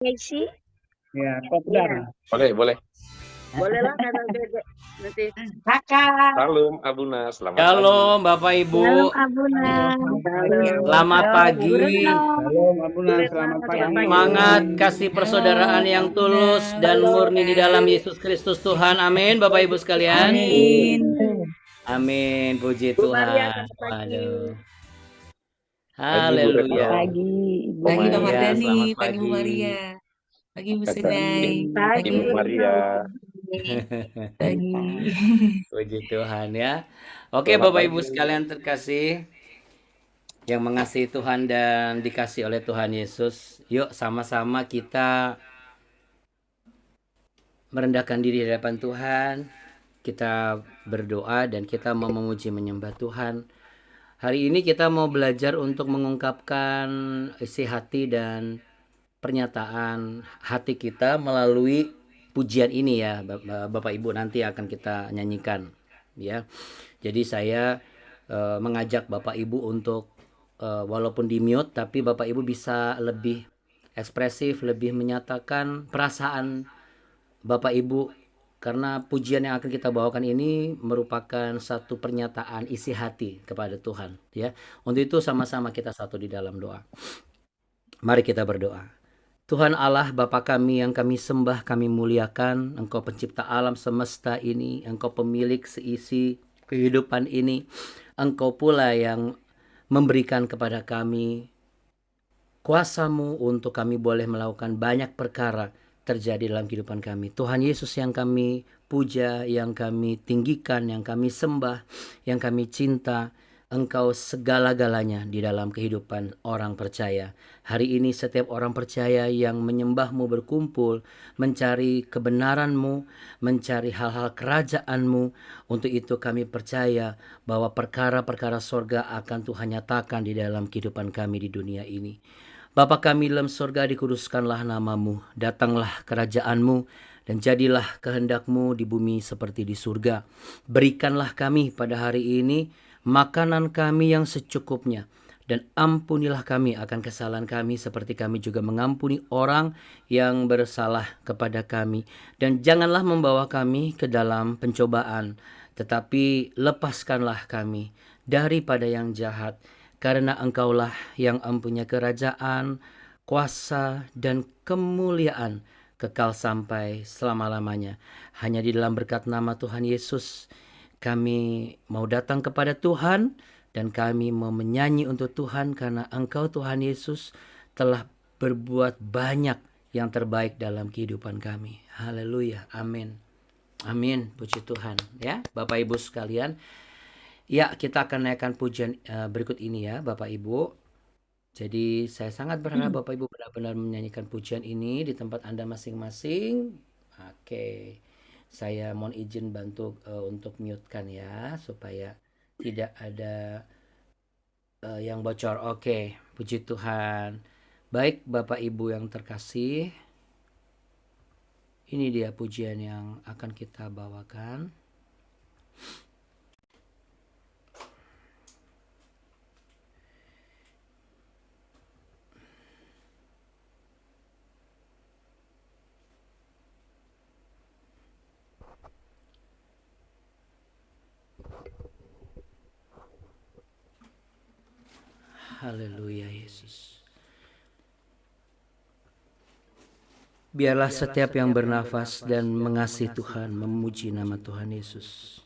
ngisi? Ya, kopdar. Boleh, boleh. Bolehlah karena Dede nanti. Kakak. Salam Abuna, selamat Shalom Bapak Salam Ibu. Abuna. Selamat pagi. Salam Abuna, selamat pagi. Semangat kasih persaudaraan yang tulus dan murni di dalam Yesus Kristus Tuhan. Amin Bapak Ibu sekalian. Amin. Amin. Puji Bu Maria, Tuhan. selamat pagi. Waduh. Pagi, Bu Retno. Haleluya. Pagi Pak Iya, Mardhani, selamat pagi Bu pagi. Maria, pagi Bu Kakak. Sunai, Pagi Ibu Bu Maria. pagi. Puji Tuhan ya. Oke Selamat Bapak pagi. Ibu sekalian terkasih, yang mengasihi Tuhan dan dikasih oleh Tuhan Yesus, yuk sama-sama kita merendahkan diri di hadapan Tuhan. Kita berdoa dan kita mau memuji menyembah Tuhan. Hari ini kita mau belajar untuk mengungkapkan isi hati dan pernyataan hati kita melalui pujian ini ya, Bapak Ibu, nanti akan kita nyanyikan ya. Jadi saya mengajak Bapak Ibu untuk walaupun di mute tapi Bapak Ibu bisa lebih ekspresif, lebih menyatakan perasaan Bapak Ibu, karena pujian yang akan kita bawakan ini merupakan satu pernyataan isi hati kepada Tuhan ya. Untuk itu sama-sama kita satu di dalam doa. Mari kita berdoa. Tuhan Allah Bapa kami yang kami sembah, kami muliakan, Engkau pencipta alam semesta ini, Engkau pemilik seisi kehidupan ini, Engkau pula yang memberikan kepada kami kuasa-Mu untuk kami boleh melakukan banyak perkara terjadi dalam kehidupan kami. Tuhan Yesus yang kami puja, yang kami tinggikan, yang kami sembah, yang kami cinta, Engkau segala-galanya di dalam kehidupan orang percaya. Hari ini setiap orang percaya yang menyembah-Mu berkumpul, mencari kebenaran-Mu, mencari hal-hal kerajaan-Mu. Untuk itu kami percaya bahwa perkara-perkara sorga akan Tuhan nyatakan di dalam kehidupan kami di dunia ini. Bapa kami dalam sorga, dikuduskanlah nama-Mu, datanglah kerajaan-Mu, dan jadilah kehendak-Mu di bumi seperti di surga. Berikanlah kami pada hari ini makanan kami yang secukupnya, dan ampunilah kami akan kesalahan kami seperti kami juga mengampuni orang yang bersalah kepada kami. Dan janganlah membawa kami ke dalam pencobaan, tetapi lepaskanlah kami daripada yang jahat. Karena Engkaulah yang mempunyai kerajaan, kuasa, dan kemuliaan kekal sampai selama-lamanya. Hanya di dalam berkat nama Tuhan Yesus, kami mau datang kepada Tuhan dan kami mau menyanyi untuk Tuhan, karena Engkau Tuhan Yesus telah berbuat banyak yang terbaik dalam kehidupan kami. Haleluya, amin. Amin, puji Tuhan ya Bapak Ibu sekalian. Ya, kita akan naikkan pujian berikut ini ya Bapak Ibu. Jadi saya sangat berharap Bapak Ibu benar-benar menyanyikan pujian ini di tempat Anda masing-masing. Oke, saya mohon izin bantu untuk mute-kan ya, supaya tidak ada yang bocor. Oke, puji Tuhan. Baik Bapak Ibu yang terkasih, ini dia pujian yang akan kita bawakan. Haleluya Yesus. Biarlah setiap yang bernafas dan mengasihi Tuhan memuji nama Tuhan Yesus.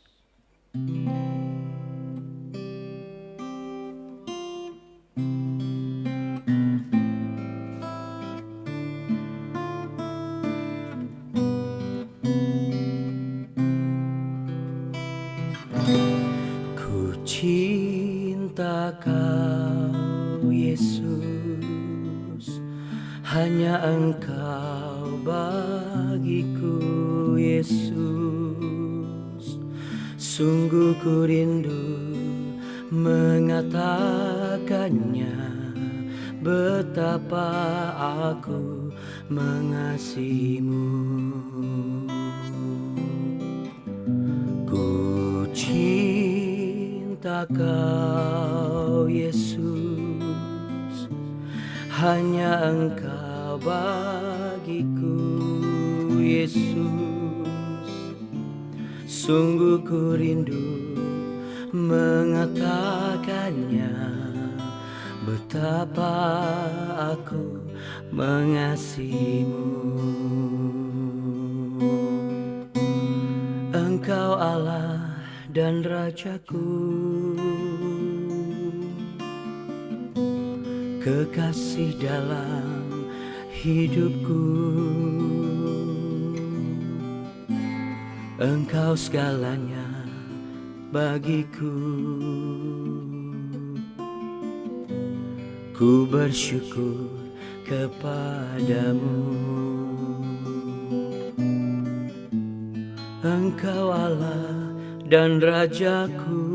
Ku cinta Kau Yesus, hanya Engkau bagiku Yesus. Sungguh ku rindu mengatakannya, betapa aku mengasihimu. Ku cinta Kau Yesus, hanya Engkau bagiku, Yesus. Sungguh ku rindu mengatakannya, betapa aku mengasihimu. Engkau Allah dan Rajaku, kekasih dalam hidupku. Engkau segalanya bagiku. Ku bersyukur kepadamu. Engkau Allah dan Rajaku,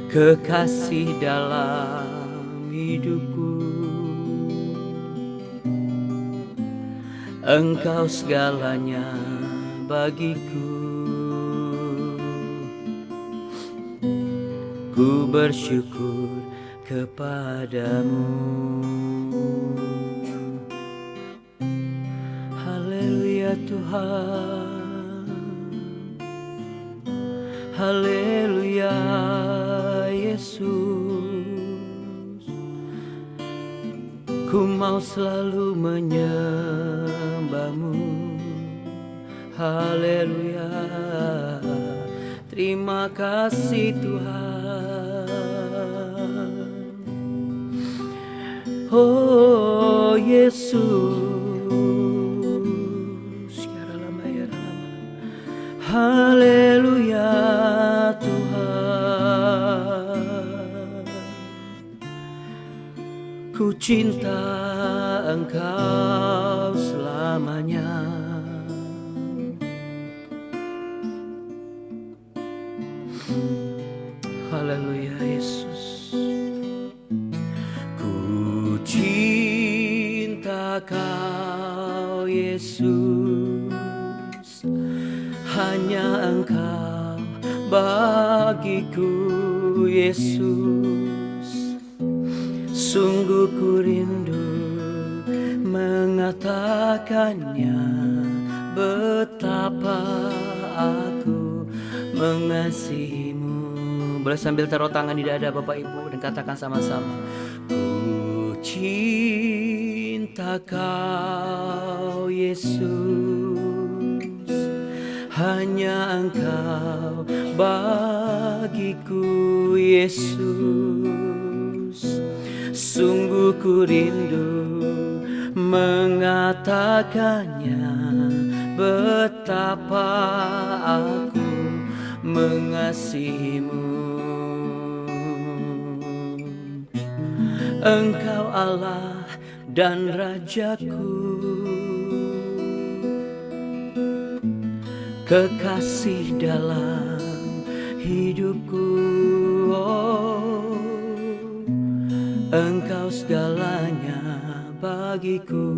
kekasih dalam hidupku. Engkau segalanya bagiku. Ku bersyukur kepadamu. Haleluya Tuhan, haleluya Yesus. Ku mau selalu menyembahmu. Haleluya, terima kasih Tuhan. Oh Yesus, haleluya Tuhan. Ku cinta Engkau selamanya. Haleluya Yesus. Ku cinta Kau Yesus, hanya Engkau bagiku Yesus. Sungguh ku rindu mengatakannya, betapa aku mengasihimu. Boleh sambil taruh tangan di dada Bapak Ibu dan katakan sama-sama. Ku cinta Kau Yesus, hanya Engkau bagiku Yesus. Sungguh ku rindu mengatakannya, betapa aku mengasihimu. Engkau Allah dan Rajaku, kekasih dalam hidupku. Oh, Engkau segalanya bagiku.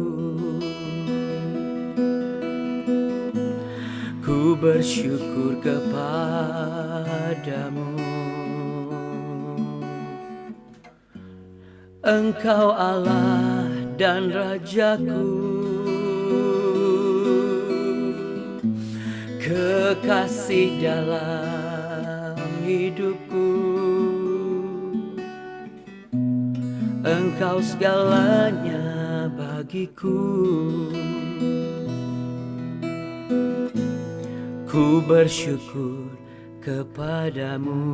Ku bersyukur kepadamu. Engkau Allah dan Rajaku, kekasih dalam hidupku. Engkau segalanya bagiku. Ku bersyukur kepadamu.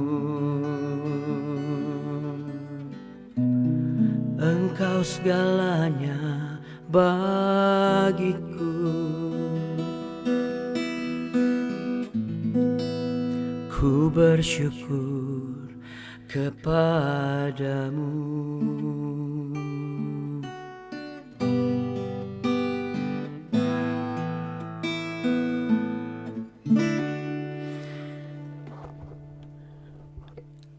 Engkau segalanya bagiku. Ku bersyukur kepadamu.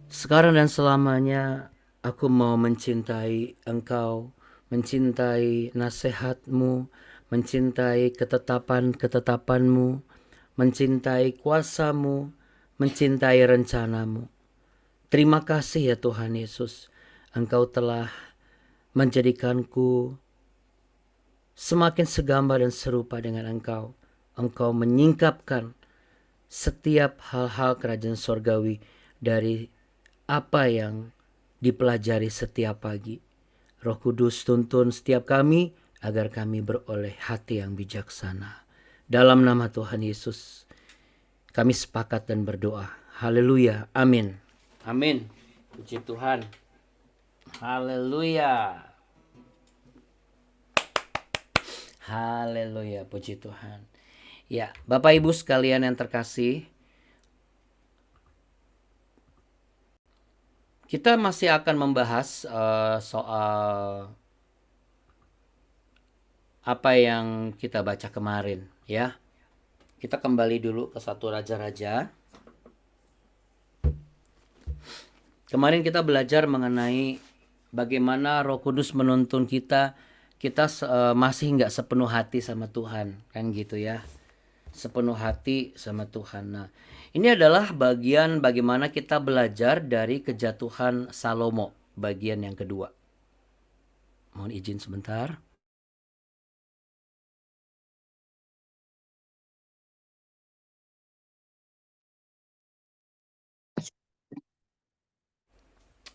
Sekarang dan selamanya aku mau mencintai Engkau, mencintai nasihat-Mu, mencintai ketetapan-ketetapan-Mu, mencintai kuasa-Mu, mencintai rencana-Mu. Terima kasih ya Tuhan Yesus, Engkau telah menjadikanku semakin segambar dan serupa dengan Engkau. Engkau menyingkapkan setiap hal-hal kerajaan sorgawi dari apa yang dipelajari setiap pagi. Roh Kudus tuntun setiap kami agar kami beroleh hati yang bijaksana. Dalam nama Tuhan Yesus, kami sepakat dan berdoa. Haleluya. Amin. Amin. Puji Tuhan. Haleluya. Haleluya. Puji Tuhan. Ya, Bapak Ibu sekalian yang terkasih, kita masih akan membahas soal apa yang kita baca kemarin, ya. Kita kembali dulu ke 1 Raja-Raja. Kemarin kita belajar mengenai bagaimana Roh Kudus menuntun kita masih nggak sepenuh hati sama Tuhan, kan gitu ya. Sepenuh hati sama Tuhan. Nah, ini adalah bagian bagaimana kita belajar dari kejatuhan Salomo, bagian yang kedua. Mohon izin sebentar.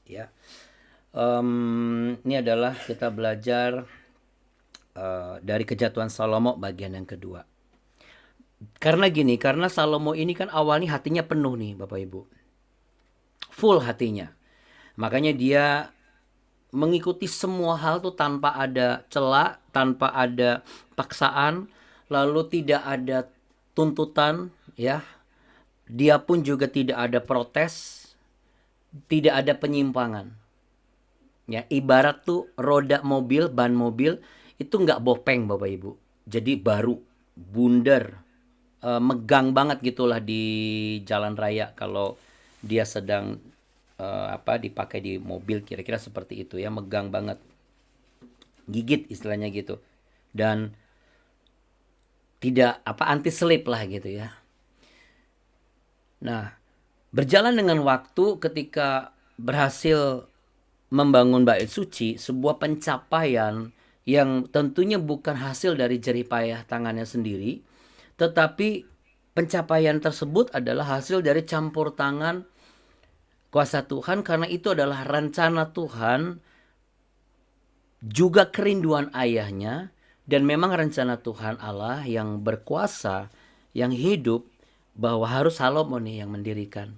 Ya, ini adalah kita belajar dari kejatuhan Salomo bagian yang kedua. Karena Salomo ini kan awalnya hatinya penuh nih Bapak Ibu. Full hatinya. Makanya dia mengikuti semua hal tuh tanpa ada cela, tanpa ada paksaan, lalu tidak ada tuntutan, ya. Dia pun juga tidak ada protes, tidak ada penyimpangan. Ya, ibarat tuh roda mobil, ban mobil itu nggak bopeng Bapak Ibu. Jadi baru, bundar, megang banget gitulah di jalan raya kalau dia sedang dipakai di mobil, kira-kira seperti itu ya, megang banget, gigit istilahnya gitu, dan tidak anti slip lah gitu ya. Nah, berjalan dengan waktu, ketika berhasil membangun bait suci, sebuah pencapaian yang tentunya bukan hasil dari jerih payah tangannya sendiri, tetapi pencapaian tersebut adalah hasil dari campur tangan kuasa Tuhan, karena itu adalah rencana Tuhan, juga kerinduan ayahnya, dan memang rencana Tuhan Allah yang berkuasa, yang hidup, bahwa harus Salomo nih yang mendirikan.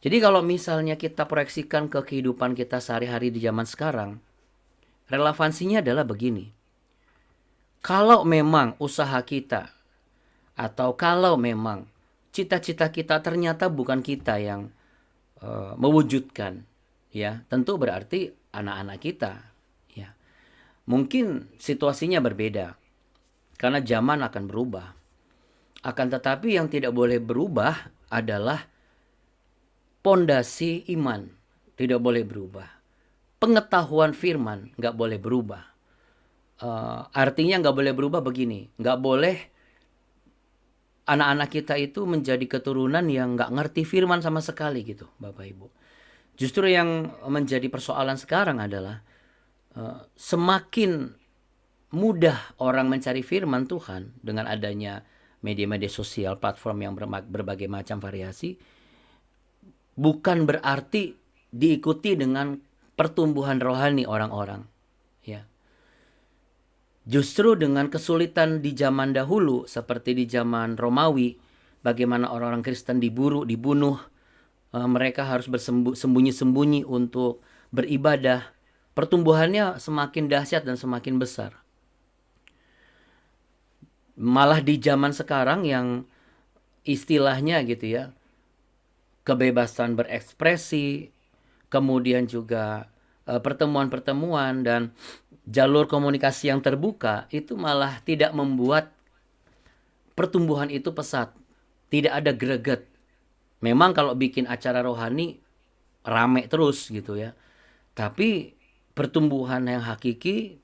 Jadi kalau misalnya kita proyeksikan ke kehidupan kita sehari-hari di zaman sekarang, relevansinya adalah begini. Kalau memang usaha kita, atau kalau memang cita-cita kita ternyata bukan kita yang mewujudkan, ya, tentu berarti anak-anak kita, ya. Mungkin situasinya berbeda, karena zaman akan berubah. Akan tetapi yang tidak boleh berubah adalah pondasi iman, tidak boleh berubah. Pengetahuan firman nggak boleh berubah. Artinya nggak boleh berubah begini, nggak boleh anak-anak kita itu menjadi keturunan yang nggak ngerti firman sama sekali gitu, Bapak Ibu. Justru yang menjadi persoalan sekarang adalah semakin mudah orang mencari firman Tuhan dengan adanya media-media sosial, platform yang berbagai macam variasi, bukan berarti diikuti dengan pertumbuhan rohani orang-orang, ya. Justru dengan kesulitan di zaman dahulu, seperti di zaman Romawi, bagaimana orang-orang Kristen diburu, dibunuh, mereka harus bersembunyi-sembunyi untuk beribadah, pertumbuhannya semakin dahsyat dan semakin besar. Malah di zaman sekarang yang istilahnya gitu ya, kebebasan berekspresi, kemudian juga pertemuan-pertemuan dan jalur komunikasi yang terbuka, itu malah tidak membuat pertumbuhan itu pesat. Tidak ada greget. Memang kalau bikin acara rohani rame terus gitu ya. Tapi pertumbuhan yang hakiki,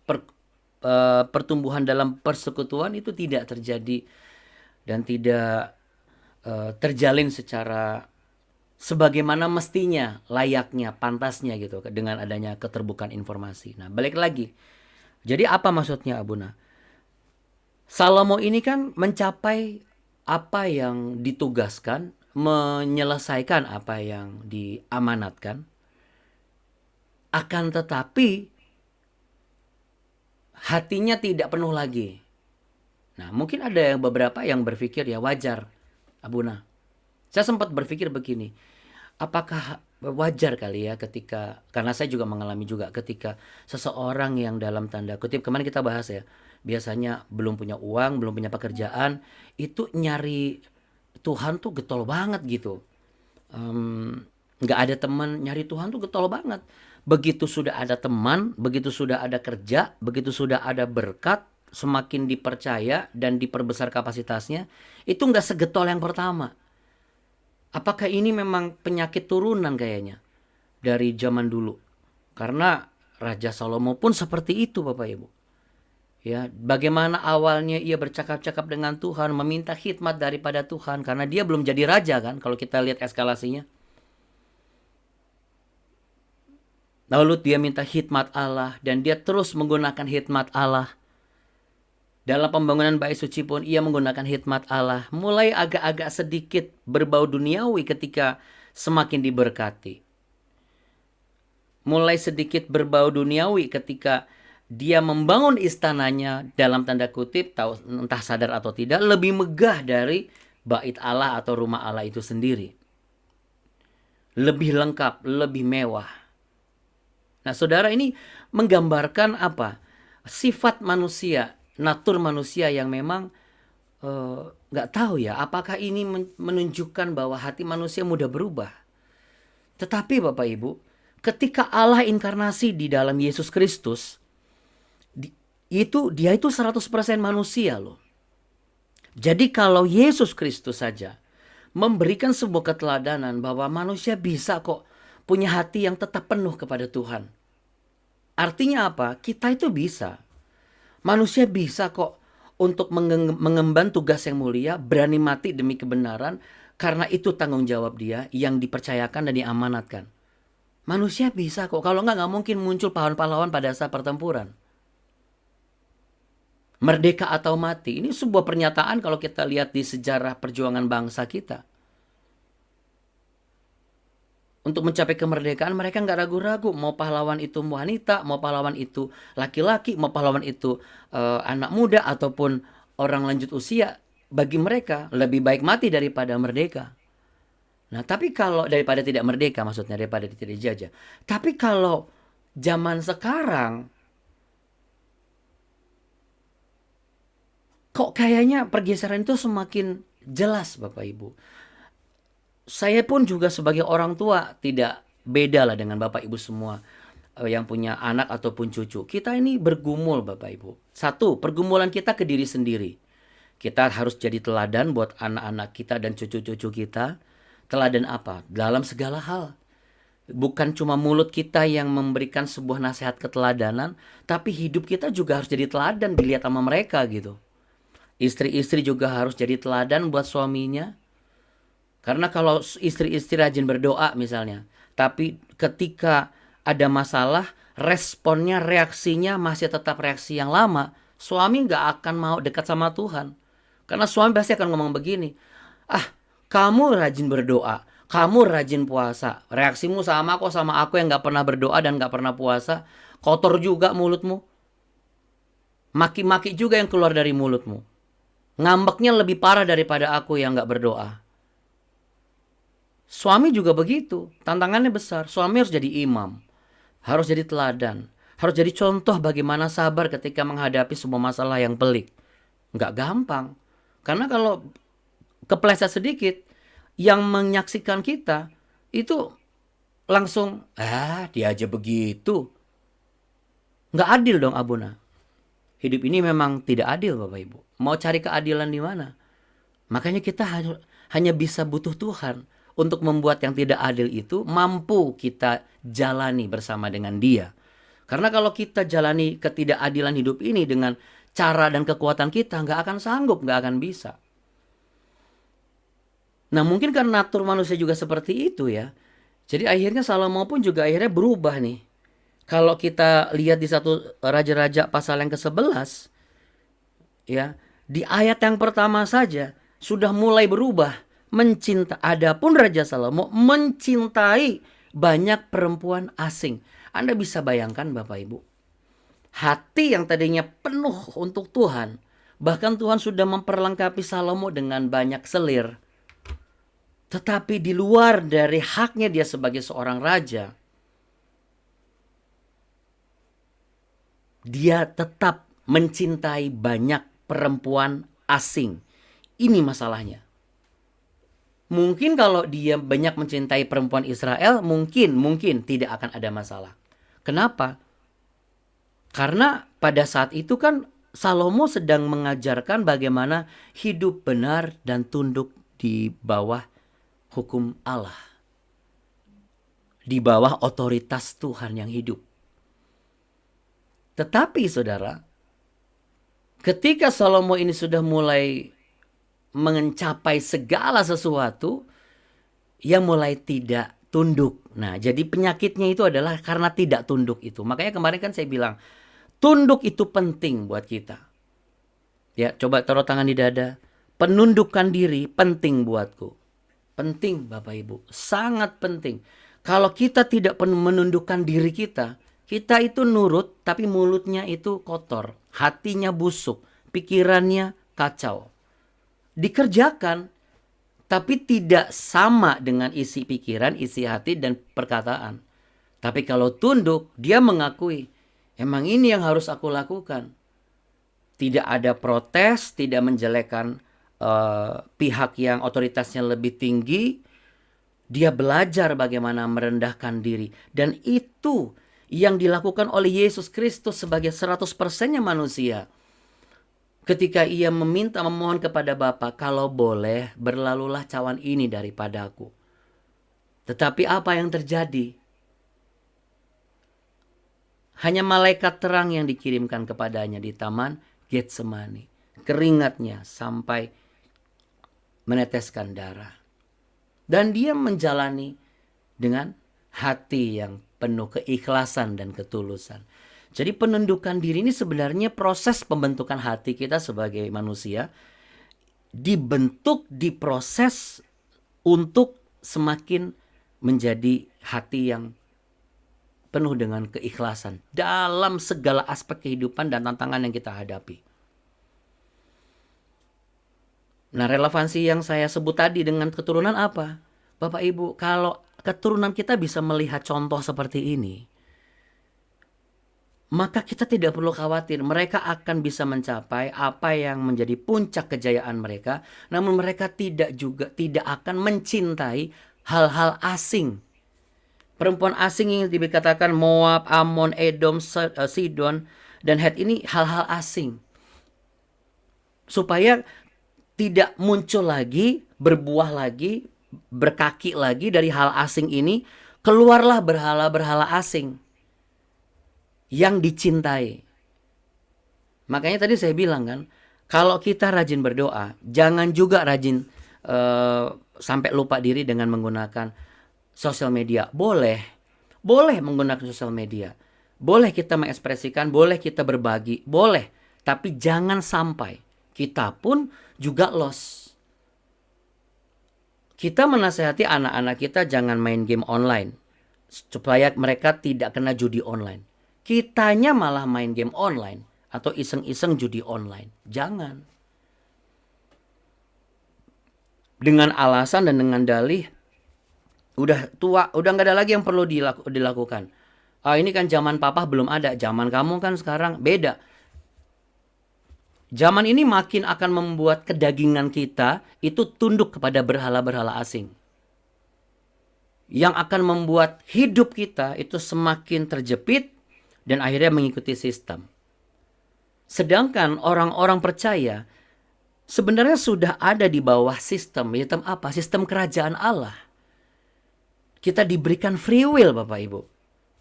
pertumbuhan dalam persekutuan itu tidak terjadi dan tidak terjalin secara sebagaimana mestinya, layaknya, pantasnya gitu dengan adanya keterbukaan informasi. Nah, balik lagi. Jadi apa maksudnya Abuna? Salomo ini kan mencapai apa yang ditugaskan, menyelesaikan apa yang diamanatkan. Akan tetapi hatinya tidak penuh lagi. Nah, mungkin ada beberapa yang berpikir ya wajar, Abuna. Saya sempat berpikir begini, apakah wajar kali ya ketika, karena saya juga mengalami juga ketika seseorang yang dalam tanda kutip, kemarin kita bahas ya, biasanya belum punya uang, belum punya pekerjaan, itu nyari Tuhan tuh getol banget gitu. Nggak ada teman, nyari Tuhan tuh getol banget. Begitu sudah ada teman, begitu sudah ada kerja, begitu sudah ada berkat, semakin dipercaya dan diperbesar kapasitasnya, itu nggak segetol yang pertama. Apakah ini memang penyakit turunan kayaknya dari zaman dulu? Karena Raja Salomo pun seperti itu Bapak Ibu. Ya, bagaimana awalnya ia bercakap-cakap dengan Tuhan, meminta khidmat daripada Tuhan karena dia belum jadi raja kan kalau kita lihat eskalasinya. Lalu dia minta khidmat Allah dan dia terus menggunakan khidmat Allah. Dalam pembangunan bait suci pun ia menggunakan khidmat Allah. Mulai agak-agak sedikit berbau duniawi ketika semakin diberkati. Mulai sedikit berbau duniawi ketika dia membangun istananya dalam tanda kutip, tahu entah sadar atau tidak, lebih megah dari bait Allah atau rumah Allah itu sendiri. Lebih lengkap, lebih mewah. Nah, saudara, ini menggambarkan apa? Sifat manusia, natur manusia yang memang nggak tahu ya, apakah ini menunjukkan bahwa hati manusia mudah berubah. Tetapi Bapak Ibu, ketika Allah inkarnasi di dalam Yesus Kristus, dia itu 100% manusia loh. Jadi kalau Yesus Kristus saja memberikan sebuah keteladanan bahwa manusia bisa kok punya hati yang tetap penuh kepada Tuhan. Artinya apa? Kita itu bisa. Manusia bisa kok untuk mengemban tugas yang mulia, berani mati demi kebenaran, karena itu tanggung jawab dia yang dipercayakan dan diamanatkan. Manusia bisa kok. Kalau nggak mungkin muncul pahlawan-pahlawan pada saat pertempuran. Merdeka atau mati. Ini sebuah pernyataan kalau kita lihat di sejarah perjuangan bangsa kita. Untuk mencapai kemerdekaan mereka nggak ragu-ragu. Mau pahlawan itu wanita, mau pahlawan itu laki-laki, mau pahlawan itu anak muda ataupun orang lanjut usia. Bagi mereka lebih baik mati daripada merdeka. Nah, tapi kalau daripada tidak merdeka, maksudnya daripada tidak dijajah. Tapi kalau zaman sekarang, kok kayaknya pergeseran itu semakin jelas Bapak Ibu. Saya pun juga sebagai orang tua tidak beda lah dengan Bapak Ibu semua yang punya anak ataupun cucu. Kita ini bergumul Bapak Ibu. Satu, pergumulan kita ke diri sendiri. Kita harus jadi teladan buat anak-anak kita dan cucu-cucu kita. Teladan apa? Dalam segala hal. Bukan cuma mulut kita yang memberikan sebuah nasihat keteladanan, tapi hidup kita juga harus jadi teladan dilihat sama mereka gitu. Istri-istri juga harus jadi teladan buat suaminya. Karena kalau istri-istri rajin berdoa misalnya, tapi ketika ada masalah, responnya, reaksinya masih tetap reaksi yang lama, suami nggak akan mau dekat sama Tuhan. Karena suami pasti akan ngomong begini, kamu rajin berdoa, kamu rajin puasa, reaksimu sama kok sama aku yang nggak pernah berdoa dan nggak pernah puasa, kotor juga mulutmu, maki-maki juga yang keluar dari mulutmu, ngambeknya lebih parah daripada aku yang nggak berdoa. Suami juga begitu, tantangannya besar. Suami harus jadi imam, harus jadi teladan, harus jadi contoh bagaimana sabar ketika menghadapi sebuah masalah yang pelik. Nggak gampang, karena kalau kepleset sedikit, yang menyaksikan kita itu langsung, dia aja begitu. Nggak adil dong Abuna. Hidup ini memang tidak adil Bapak Ibu. Mau cari keadilan di mana? Makanya kita hanya bisa butuh Tuhan untuk membuat yang tidak adil itu mampu kita jalani bersama dengan Dia. Karena kalau kita jalani ketidakadilan hidup ini dengan cara dan kekuatan kita, nggak akan sanggup, nggak akan bisa. Nah, mungkin karena natur manusia juga seperti itu ya. Jadi akhirnya Salomo pun juga akhirnya berubah nih. Kalau kita lihat di satu Raja-Raja pasal yang ke-11, ya, di ayat yang pertama saja sudah mulai berubah. Adapun Raja Salomo mencintai banyak perempuan asing. Anda bisa bayangkan Bapak Ibu, hati yang tadinya penuh untuk Tuhan, bahkan Tuhan sudah memperlengkapi Salomo dengan banyak selir. Tetapi di luar dari haknya dia sebagai seorang raja, dia tetap mencintai banyak perempuan asing. Ini masalahnya. Mungkin kalau dia banyak mencintai perempuan Israel, mungkin tidak akan ada masalah. Kenapa? Karena pada saat itu kan Salomo sedang mengajarkan bagaimana hidup benar dan tunduk di bawah hukum Allah. Di bawah otoritas Tuhan yang hidup. Tetapi saudara, ketika Salomo ini sudah mulai mencapai segala sesuatu, ia mulai tidak tunduk. Nah, jadi penyakitnya itu adalah karena tidak tunduk itu. Makanya kemarin kan saya bilang, tunduk itu penting buat kita. Ya, coba taruh tangan di dada. Penundukan diri penting buatku. Penting Bapak Ibu, sangat penting. Kalau kita tidak menundukkan diri kita itu nurut tapi mulutnya itu kotor, hatinya busuk, pikirannya kacau. Dikerjakan tapi tidak sama dengan isi pikiran, isi hati dan perkataan. Tapi kalau tunduk, dia mengakui, emang ini yang harus aku lakukan. Tidak ada protes, tidak menjelekkan pihak yang otoritasnya lebih tinggi. Dia belajar bagaimana merendahkan diri. Dan itu yang dilakukan oleh Yesus Kristus sebagai 100%-nya manusia. Ketika ia memohon kepada Bapa, kalau boleh berlalulah cawan ini daripadaku. Tetapi apa yang terjadi? Hanya malaikat terang yang dikirimkan kepadanya di taman Getsemani. Keringatnya sampai meneteskan darah. Dan dia menjalani dengan hati yang penuh keikhlasan dan ketulusan. Jadi penundukan diri ini sebenarnya proses pembentukan hati kita sebagai manusia. Dibentuk, diproses untuk semakin menjadi hati yang penuh dengan keikhlasan dalam segala aspek kehidupan dan tantangan yang kita hadapi. Nah, relevansi yang saya sebut tadi dengan keturunan apa? Bapak Ibu, kalau keturunan kita bisa melihat contoh seperti ini, maka kita tidak perlu khawatir. Mereka akan bisa mencapai apa yang menjadi puncak kejayaan mereka. Namun mereka tidak akan mencintai hal-hal asing. Perempuan asing yang dikatakan Moab, Ammon, Edom, Sidon, dan Het ini hal-hal asing. Supaya tidak muncul lagi, berbuah lagi, berkaki lagi dari hal asing ini, keluarlah berhala-berhala asing yang dicintai. Makanya tadi saya bilang kan, kalau kita rajin berdoa, jangan juga rajin sampai lupa diri dengan menggunakan sosial media. Boleh menggunakan sosial media. Boleh kita mengekspresikan, boleh kita berbagi, boleh. Tapi jangan sampai kita pun juga lost. Kita menasihati anak-anak kita jangan main game online, supaya mereka tidak kena judi online. Kitanya malah main game online atau iseng-iseng judi online. Jangan. Dengan alasan dan dengan dalih, udah tua, udah nggak ada lagi yang perlu dilakukan. Ini kan zaman papa belum ada, zaman kamu kan sekarang beda. Zaman ini makin akan membuat kedagingan kita itu tunduk kepada berhala-berhala asing. Yang akan membuat hidup kita itu semakin terjepit dan akhirnya mengikuti sistem. Sedangkan orang-orang percaya sebenarnya sudah ada di bawah sistem. Sistem apa? Sistem kerajaan Allah. Kita diberikan free will Bapak Ibu.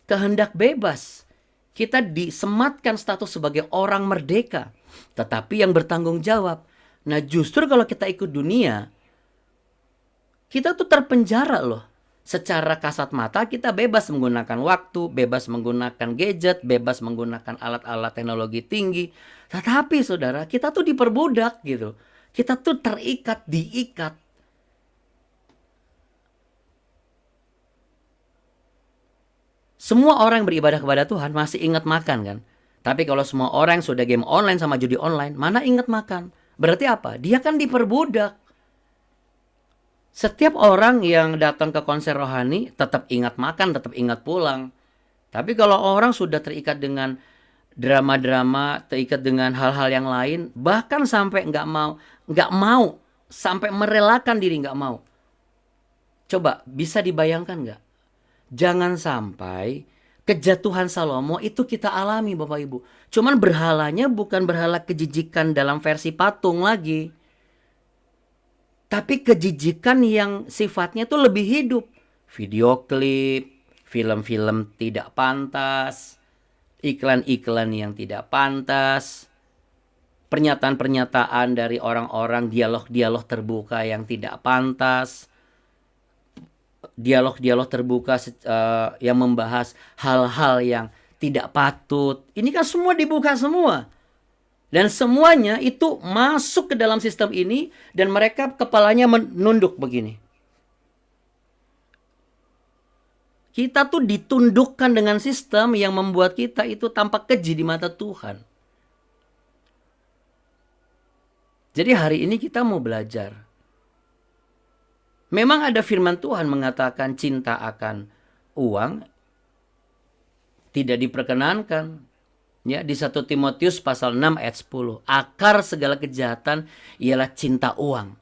Kehendak bebas. Kita disematkan status sebagai orang merdeka. Tetapi yang bertanggung jawab. Nah justru kalau kita ikut dunia, Kita tuh terpenjara loh. Secara kasat mata kita bebas menggunakan waktu, bebas menggunakan gadget, bebas menggunakan alat-alat teknologi tinggi. Tetapi saudara, kita tuh diperbudak gitu. Kita tuh terikat, diikat. Semua orang yang beribadah kepada Tuhan masih ingat makan kan. Tapi kalau semua orang yang sudah game online sama judi online, mana ingat makan? Berarti apa? Dia kan diperbudak. Setiap orang yang datang ke konser rohani tetap ingat makan, tetap ingat pulang. Tapi kalau orang sudah terikat dengan drama-drama, terikat dengan hal-hal yang lain, bahkan sampai nggak mau, sampai merelakan diri nggak mau. Coba bisa dibayangkan nggak? Jangan sampai kejatuhan Salomo itu kita alami Bapak Ibu. Cuman berhalanya bukan berhala kejijikan dalam versi patung lagi. Tapi kejijikan yang sifatnya tuh lebih hidup. Video klip, film-film tidak pantas, iklan-iklan yang tidak pantas, pernyataan-pernyataan dari orang-orang, dialog-dialog terbuka yang tidak pantas, dialog-dialog terbuka yang membahas hal-hal yang tidak patut. Ini kan semua dibuka semua. Dan semuanya itu masuk ke dalam sistem ini dan mereka kepalanya menunduk begini. Kita tuh ditundukkan dengan sistem yang membuat kita itu tampak keji di mata Tuhan. Jadi hari ini kita mau belajar. Memang ada firman Tuhan mengatakan cinta akan uang tidak diperkenankan. Ya, di 1 Timotius pasal 6 ayat 10. Akar segala kejahatan ialah cinta uang.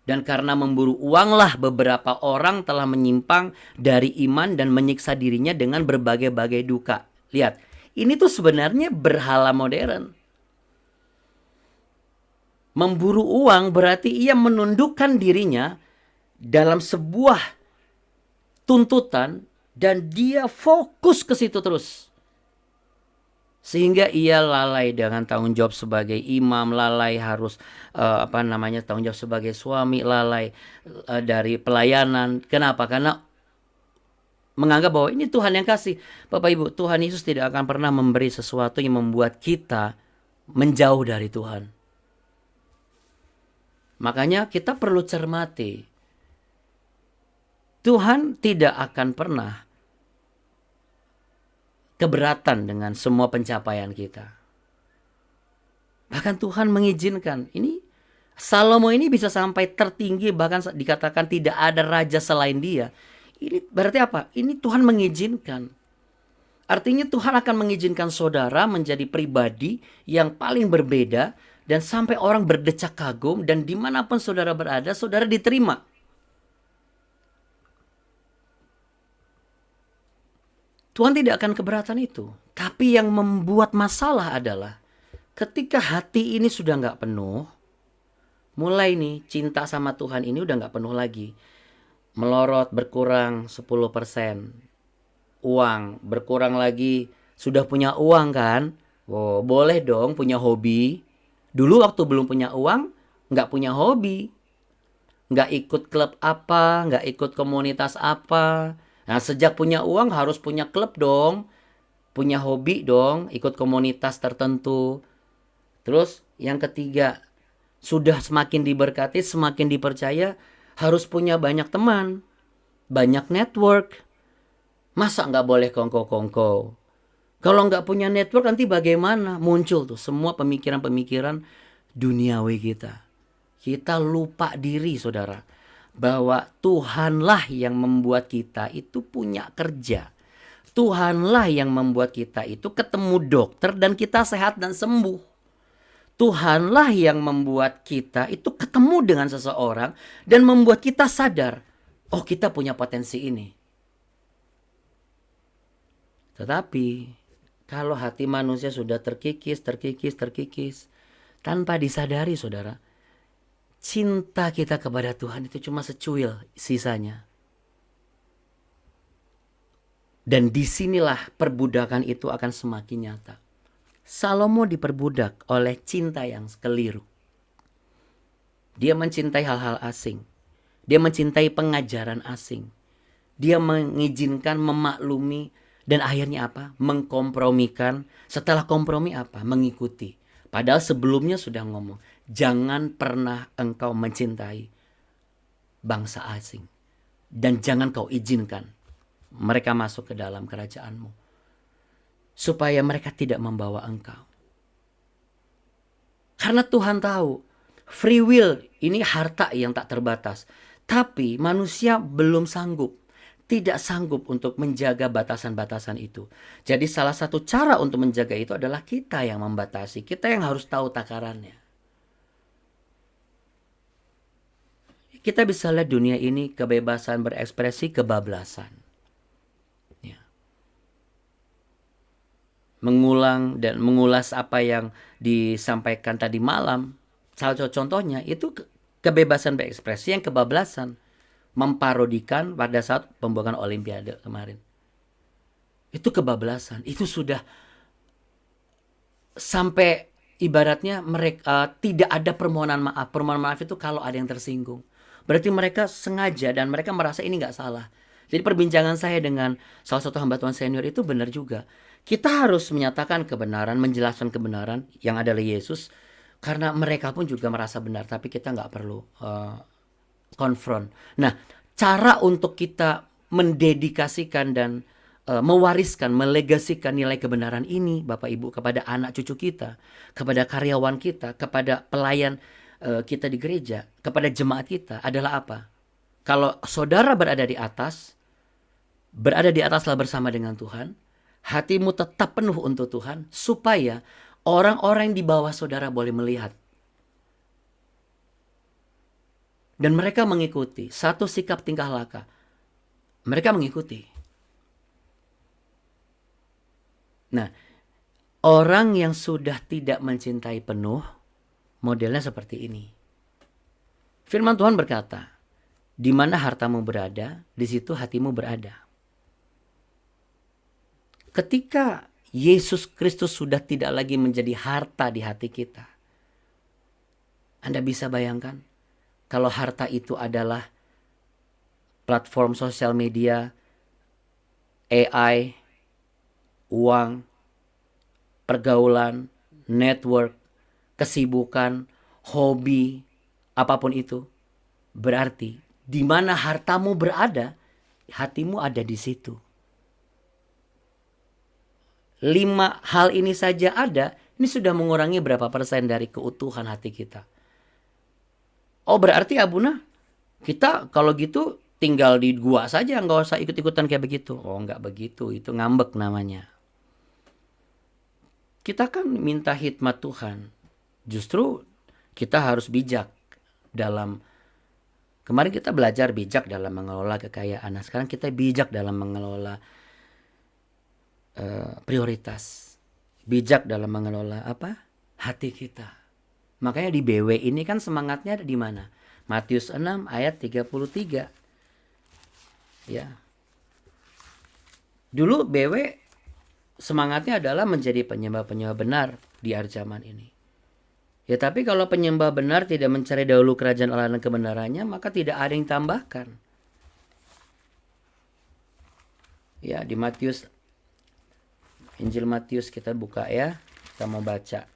Dan karena memburu uanglah beberapa orang telah menyimpang dari iman dan menyiksa dirinya dengan berbagai-bagai duka. Lihat, ini tuh sebenarnya berhala modern. Memburu uang berarti ia menundukkan dirinya dalam sebuah tuntutan dan dia fokus ke situ terus. Sehingga ia lalai dengan tanggung jawab sebagai imam, lalai harus tanggung jawab sebagai suami, lalai dari pelayanan. Kenapa? Karena menganggap bahwa ini Tuhan yang kasih. Bapak Ibu, Tuhan Yesus tidak akan pernah memberi sesuatu yang membuat kita menjauh dari Tuhan. Makanya kita perlu cermati. Tuhan tidak akan pernah keberatan dengan semua pencapaian kita. Bahkan Tuhan mengizinkan. Ini Salomo ini bisa sampai tertinggi, bahkan dikatakan tidak ada raja selain dia. Ini berarti apa? Ini Tuhan mengizinkan. Artinya Tuhan akan mengizinkan saudara menjadi pribadi yang paling berbeda dan sampai orang berdecak kagum dan dimanapun saudara berada, saudara diterima. Tuhan tidak akan keberatan itu. Tapi yang membuat masalah adalah ketika hati ini sudah nggak penuh, mulai nih cinta sama Tuhan ini udah nggak penuh lagi. Melorot berkurang 10%. Uang berkurang lagi. Sudah punya uang kan? Oh, boleh dong punya hobi. Dulu waktu belum punya uang, nggak punya hobi. Nggak ikut klub apa, nggak ikut komunitas apa. Nah, sejak punya uang harus punya klub dong. Punya hobi dong, ikut komunitas tertentu. Terus yang ketiga, sudah semakin diberkati, semakin dipercaya, harus punya banyak teman. Banyak network. Masa nggak boleh kongko-kongko? Kalau nggak punya network nanti bagaimana? Muncul tuh semua pemikiran-pemikiran duniawi kita. Kita lupa diri saudara. Bahwa Tuhanlah yang membuat kita itu punya kerja. Tuhanlah yang membuat kita itu ketemu dokter dan kita sehat dan sembuh. Tuhanlah yang membuat kita itu ketemu dengan seseorang dan membuat kita sadar, oh kita punya potensi ini. Tetapi kalau hati manusia sudah terkikis, tanpa disadari saudara, cinta kita kepada Tuhan itu cuma secuil sisanya. Dan disinilah perbudakan itu akan semakin nyata. Salomo diperbudak oleh cinta yang keliru. Dia mencintai hal-hal asing. Dia mencintai pengajaran asing. Dia mengizinkan, memaklumi, dan akhirnya apa? Mengkompromikan. Setelah kompromi apa? Mengikuti. Padahal sebelumnya sudah ngomong, jangan pernah engkau mencintai bangsa asing. Dan jangan kau izinkan mereka masuk ke dalam kerajaanmu. Supaya mereka tidak membawa engkau. Karena Tuhan tahu, free will ini harta yang tak terbatas. Tapi manusia belum sanggup. Tidak sanggup untuk menjaga batasan-batasan itu. Jadi salah satu cara untuk menjaga itu adalah kita yang membatasi. Kita yang harus tahu takarannya. Kita bisa lihat dunia ini kebebasan berekspresi, kebablasan. Ya. Mengulang dan mengulas apa yang disampaikan tadi malam. Salah satu contohnya itu kebebasan berekspresi yang kebablasan. Memparodikan pada saat pembukaan Olimpiade kemarin. Itu kebablasan. Itu sudah sampai ibaratnya mereka tidak ada permohonan maaf. Permohonan maaf itu kalau ada yang tersinggung. Berarti mereka sengaja dan mereka merasa ini nggak salah. Jadi perbincangan saya dengan salah satu hamba Tuhan senior itu benar juga. Kita harus menyatakan kebenaran, menjelaskan kebenaran yang adalah Yesus. Karena mereka pun juga merasa benar. Tapi kita nggak perlu konfront. Nah, cara untuk kita mendedikasikan dan mewariskan, melegasikan nilai kebenaran ini Bapak Ibu kepada anak cucu kita, kepada karyawan kita, kepada pelayan kita di gereja, kepada jemaat kita adalah apa? Kalau saudara berada di ataslah bersama dengan Tuhan, hatimu tetap penuh untuk Tuhan, supaya orang-orang di bawah saudara boleh melihat. Dan mereka mengikuti satu sikap tingkah laku. Mereka mengikuti. Nah, orang yang sudah tidak mencintai penuh, modelnya seperti ini. Firman Tuhan berkata, di mana hartamu berada, di situ hatimu berada. Ketika Yesus Kristus sudah tidak lagi menjadi harta di hati kita, Anda bisa bayangkan, kalau harta itu adalah platform sosial media, AI, uang, pergaulan, network, kesibukan, hobi, apapun itu. Berarti di mana hartamu berada, hatimu ada di situ. 5 hal ini saja ada, ini sudah mengurangi berapa persen dari keutuhan hati kita. Oh berarti Abuna, kita kalau gitu tinggal di gua saja, nggak usah ikut-ikutan kayak begitu. Oh nggak begitu, itu ngambek namanya. Kita kan minta hikmat Tuhan. Justru kita harus bijak dalam, kemarin kita belajar bijak dalam mengelola kekayaan. Nah sekarang kita bijak dalam mengelola prioritas. Bijak dalam mengelola apa? Hati kita. Makanya di BW ini kan semangatnya ada di mana? Matius 6 ayat 33. Ya. Dulu BW semangatnya adalah menjadi penyembah-penyembah benar di akhir zaman ini. Ya tapi kalau penyembah benar tidak mencari dahulu kerajaan Allah dan kebenarannya, maka tidak ada yang tambahkan. Ya di Matius, Injil Matius kita buka ya, kita mau baca.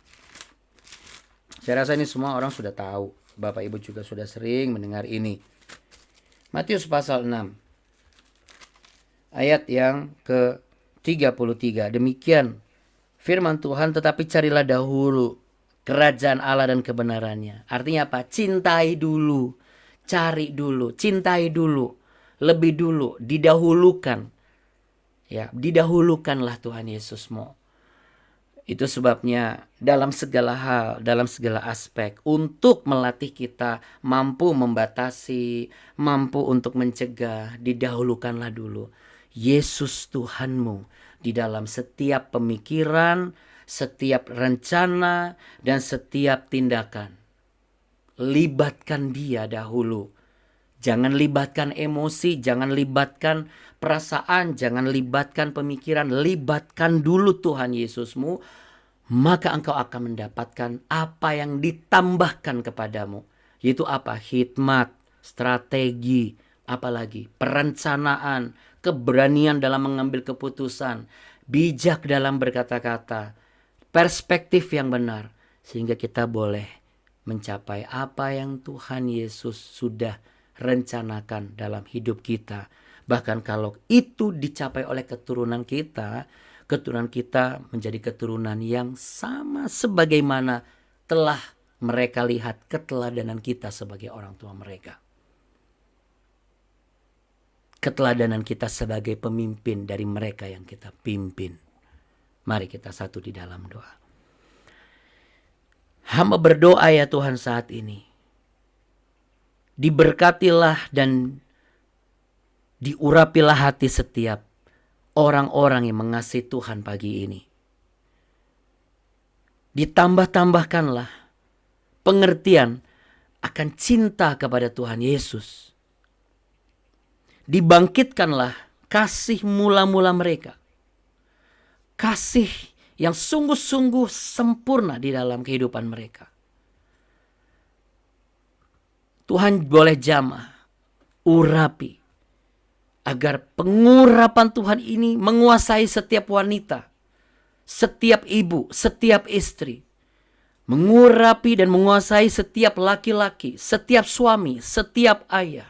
Saya rasa ini semua orang sudah tahu. Bapak Ibu juga sudah sering mendengar ini. Matius pasal 6. Ayat yang ke-33. Demikian firman Tuhan, tetapi carilah dahulu kerajaan Allah dan kebenarannya. Artinya apa? Cintai dulu. Cari dulu. Cintai dulu. Lebih dulu. Didahulukan. Ya, didahulukanlah Tuhan Yesusmu. Itu sebabnya dalam segala hal, dalam segala aspek, untuk melatih kita mampu membatasi, mampu untuk mencegah, didahulukanlah dulu Yesus Tuhanmu di dalam setiap pemikiran, setiap rencana, dan setiap tindakan. Libatkan Dia dahulu. Jangan libatkan emosi, jangan libatkan perasaan, jangan libatkan pemikiran. Libatkan dulu Tuhan Yesusmu, maka engkau akan mendapatkan apa yang ditambahkan kepadamu. Yaitu apa? Hikmat, strategi, apalagi perencanaan, keberanian dalam mengambil keputusan, bijak dalam berkata-kata, perspektif yang benar, sehingga kita boleh mencapai apa yang Tuhan Yesus sudah rencanakan dalam hidup kita. Bahkan kalau itu dicapai oleh keturunan kita menjadi keturunan yang sama sebagaimana telah mereka lihat keteladanan kita sebagai orang tua mereka. Keteladanan kita sebagai pemimpin dari mereka yang kita pimpin. Mari kita satu di dalam doa. Hamba berdoa ya Tuhan saat ini. Diberkatilah dan diurapilah hati setiap orang-orang yang mengasihi Tuhan pagi ini. Ditambah-tambahkanlah pengertian akan cinta kepada Tuhan Yesus. Dibangkitkanlah kasih mula-mula mereka. Kasih yang sungguh-sungguh sempurna di dalam kehidupan mereka. Tuhan boleh jamah, urapi, agar pengurapan Tuhan ini menguasai setiap wanita, setiap ibu, setiap istri. Mengurapi dan menguasai setiap laki-laki, setiap suami, setiap ayah.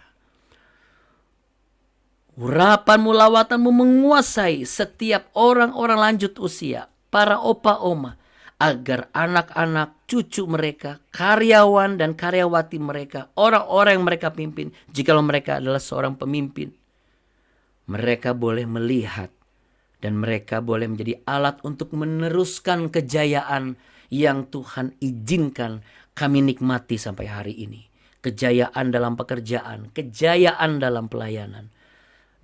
Urapanmu, lawatanmu menguasai setiap orang-orang lanjut usia, para opa-oma, agar anak-anak, cucu mereka, karyawan dan karyawati mereka, orang-orang yang mereka pimpin, jikalau mereka adalah seorang pemimpin, mereka boleh melihat dan mereka boleh menjadi alat untuk meneruskan kejayaan yang Tuhan izinkan kami nikmati sampai hari ini. Kejayaan dalam pekerjaan, kejayaan dalam pelayanan,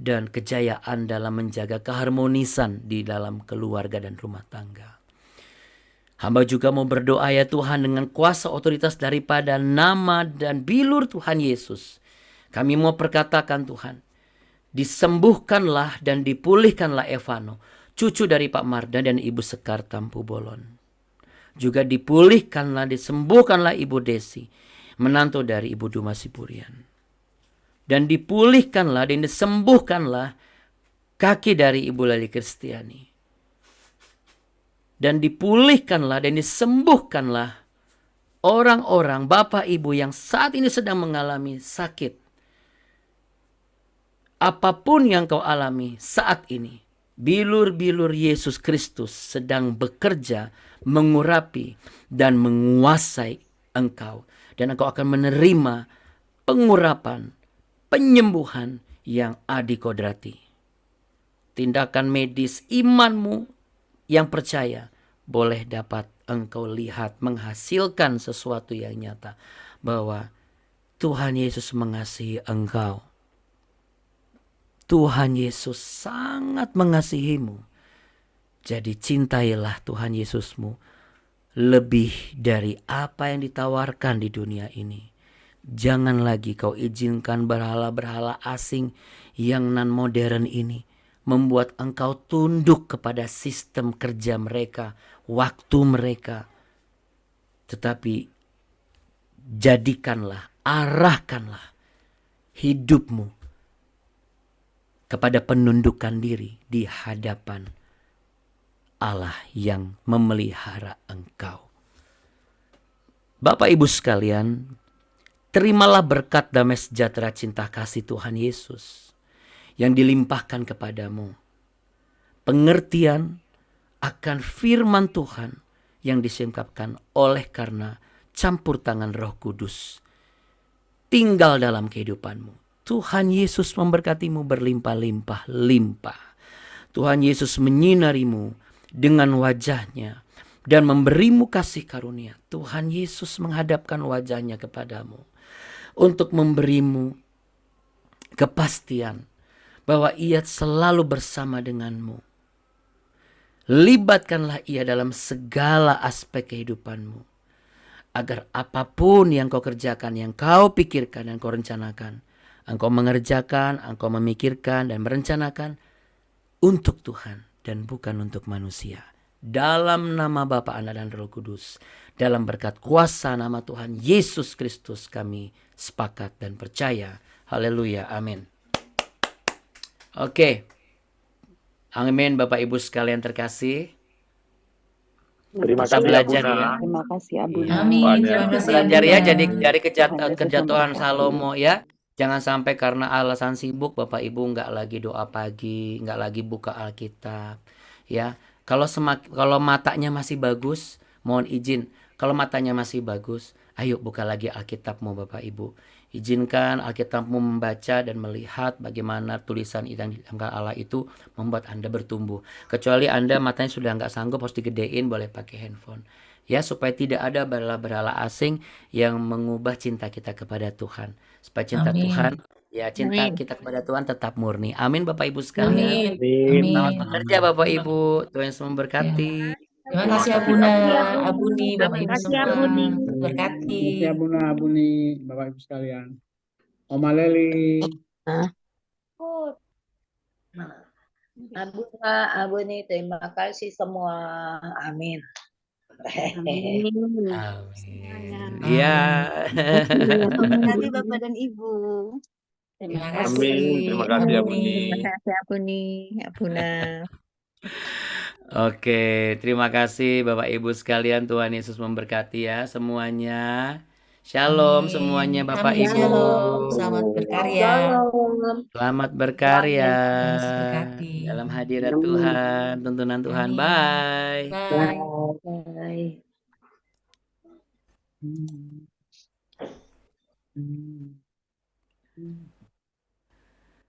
dan kejayaan dalam menjaga keharmonisan di dalam keluarga dan rumah tangga. Hamba juga mau berdoa ya Tuhan dengan kuasa otoritas daripada nama dan bilur Tuhan Yesus. Kami mau perkatakan Tuhan, disembuhkanlah dan dipulihkanlah Evano, cucu dari Pak Mardan dan Ibu Sekar Tampu Bolon. Juga dipulihkanlah, disembuhkanlah Ibu Desi, menantu dari Ibu Duma Sipurian. Dan dipulihkanlah dan disembuhkanlah kaki dari Ibu Lali Kristiani. Dan dipulihkanlah dan disembuhkanlah orang-orang Bapak Ibu yang saat ini sedang mengalami sakit. Apapun yang kau alami saat ini, bilur-bilur Yesus Kristus sedang bekerja, mengurapi dan menguasai engkau. Dan engkau akan menerima pengurapan, penyembuhan yang adikodrati. Tindakan medis imanmu yang percaya boleh dapat engkau lihat menghasilkan sesuatu yang nyata. Bahwa Tuhan Yesus mengasihi engkau. Tuhan Yesus sangat mengasihimu. Jadi cintailah Tuhan Yesusmu lebih dari apa yang ditawarkan di dunia ini. Jangan lagi kau izinkan berhala-berhala asing yang non-modern ini membuat engkau tunduk kepada sistem kerja mereka, waktu mereka. Tetapi jadikanlah, arahkanlah hidupmu kepada penundukan diri di hadapan Allah yang memelihara engkau. Bapak Ibu sekalian, terimalah berkat damai sejahtera cinta kasih Tuhan Yesus yang dilimpahkan kepadamu. Pengertian akan firman Tuhan yang disingkapkan oleh karena campur tangan Roh Kudus tinggal dalam kehidupanmu. Tuhan Yesus memberkatimu berlimpah-limpah. Tuhan Yesus menyinarimu dengan wajahnya dan memberimu kasih karunia. Tuhan Yesus menghadapkan wajahnya kepadamu untuk memberimu kepastian bahwa Ia selalu bersama denganmu. Libatkanlah Ia dalam segala aspek kehidupanmu, agar apapun yang kau kerjakan, yang kau pikirkan dan kau rencanakan, engkau mengerjakan, engkau memikirkan dan merencanakan untuk Tuhan dan bukan untuk manusia. dalam nama Bapa, Anak dan Roh Kudus, dalam berkat kuasa nama Tuhan Yesus Kristus kami sepakat dan percaya. Haleluya, amin. Oke. Amin, Bapak Ibu sekalian terkasih. Terima Kita kasih belajar Abuna. ya. Terima kasih Abuna. Iya. Amin. Banyak. Terima Kita kasih belajar ya, Abuna. jadi dari Tuhan Yesus kejatuhan memberkati. Salomo ya. Jangan sampai karena alasan sibuk Bapak Ibu nggak lagi doa pagi, nggak lagi buka Alkitab. Ya, kalau matanya masih bagus, mohon izin. Kalau matanya masih bagus, ayo buka lagi Alkitabmu Bapak Ibu. Izinkan Alkitabmu membaca dan melihat bagaimana tulisan yang diangkat Allah itu membuat Anda bertumbuh. Kecuali Anda matanya sudah nggak sanggup, harus digedein, boleh pakai handphone. Ya, supaya tidak ada berhala-berhala asing yang mengubah cinta kita kepada Tuhan. Supaya cinta Amin. Tuhan, ya cinta Amin. kita kepada Tuhan tetap murni. Amin Bapak Ibu sekalian. Amin. Selamat Amin. bekerja Bapak Ibu. Tuhan Yesus memberkati. Terima kasih Abuna, Abuni, Bapak Ibu Terima kasih, semua. Abuni. Berkati. Terima kasih Abuna, Abuni, Bapak Ibu sekalian. Oma Leli. Abuna, Abuni, terima kasih semua. Amin. Amin. Amin. Iya. Terima kasih Bapak dan Ibu. Terima Amin. kasih Terima kasih Abuni. Abuni. kasih Abuni, Abuna. Oke, terima kasih Bapak Ibu sekalian. Tuhan Yesus memberkati ya semuanya. Shalom Amin. semuanya Bapak Amin. Ibu. Shalom. Selamat berkarya. Shalom. Selamat berkarya Tuhan Yesus berkati. dalam hadirat Tuhan, tuntunan Tuhan. Amin. Bye. Bye. Bye. Hmm. Hmm. Hmm.